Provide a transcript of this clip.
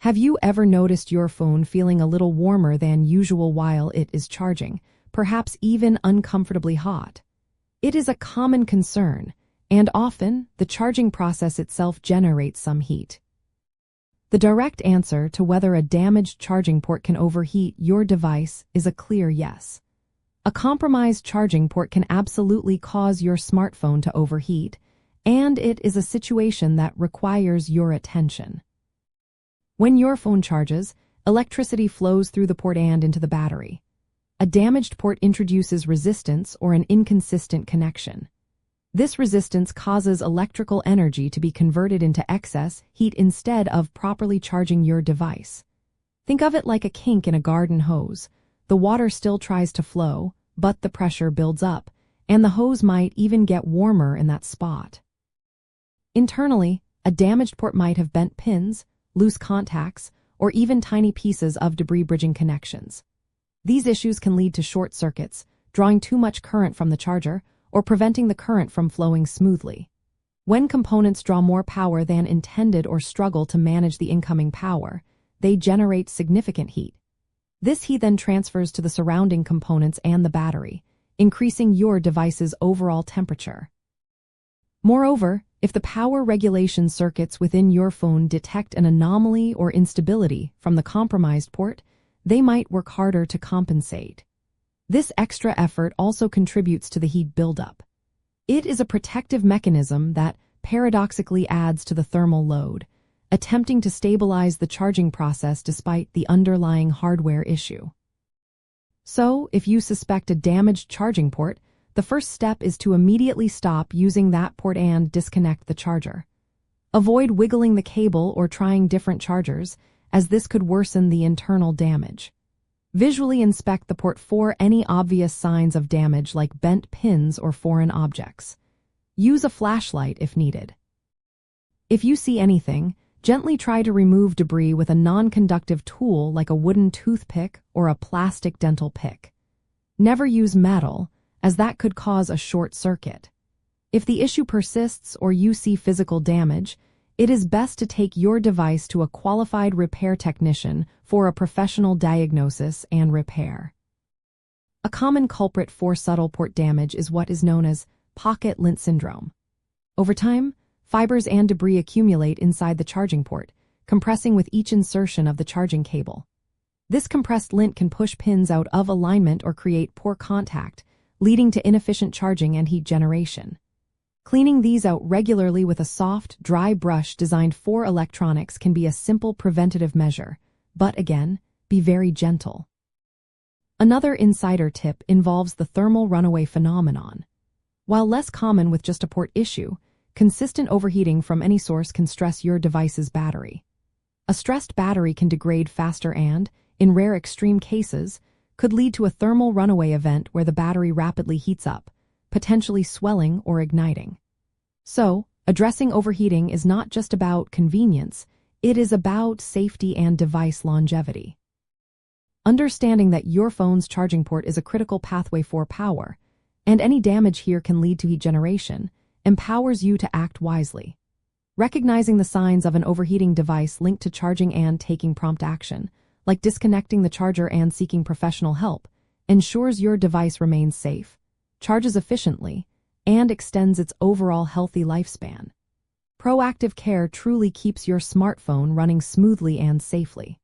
Have you ever noticed your phone feeling a little warmer than usual while it is charging, perhaps even uncomfortably hot? It is a common concern, and often the charging process itself generates some heat. The direct answer to whether a damaged charging port can overheat your device is a clear yes. A compromised charging port can absolutely cause your smartphone to overheat, and it is a situation that requires your attention. When your phone charges, electricity flows through the port and into the battery. A damaged port introduces resistance or an inconsistent connection. This resistance causes electrical energy to be converted into excess heat instead of properly charging your device. Think of it like a kink in a garden hose. The water still tries to flow, but the pressure builds up, and the hose might even get warmer in that spot. Internally, a damaged port might have bent pins, loose contacts, or even tiny pieces of debris bridging connections. These issues can lead to short circuits, drawing too much current from the charger, or preventing the current from flowing smoothly. When components draw more power than intended or struggle to manage the incoming power, they generate significant heat. This heat then transfers to the surrounding components and the battery, increasing your device's overall temperature. Moreover, if the power regulation circuits within your phone detect an anomaly or instability from the compromised port, they might work harder to compensate. This extra effort also contributes to the heat buildup. It is a protective mechanism that paradoxically adds to the thermal load, attempting to stabilize the charging process despite the underlying hardware issue. So, if you suspect a damaged charging port, the first step is to immediately stop using that port and disconnect the charger. Avoid wiggling the cable or trying different chargers, as this could worsen the internal damage. Visually inspect the port for any obvious signs of damage like bent pins or foreign objects. Use a flashlight if needed. If you see anything, gently try to remove debris with a non-conductive tool like a wooden toothpick or a plastic dental pick. Never use metal, as that could cause a short circuit. If the issue persists or you see physical damage, it is best to take your device to a qualified repair technician for a professional diagnosis and repair. A common culprit for subtle port damage is what is known as pocket lint syndrome. Over time, fibers and debris accumulate inside the charging port, compressing with each insertion of the charging cable. This compressed lint can push pins out of alignment or create poor contact, leading to inefficient charging and heat generation. Cleaning these out regularly with a soft, dry brush designed for electronics can be a simple preventative measure, but again, be very gentle. Another insider tip involves the thermal runaway phenomenon. While less common with just a port issue, consistent overheating from any source can stress your device's battery. A stressed battery can degrade faster and, in rare extreme cases, could lead to a thermal runaway event where the battery rapidly heats up, potentially swelling or igniting. So, addressing overheating is not just about convenience, it is about safety and device longevity. Understanding that your phone's charging port is a critical pathway for power, and any damage here can lead to heat generation, empowers you to act wisely. Recognizing the signs of an overheating device linked to charging and taking prompt action, like disconnecting the charger and seeking professional help, ensures your device remains safe, charges efficiently, and extends its overall healthy lifespan. Proactive care truly keeps your smartphone running smoothly and safely.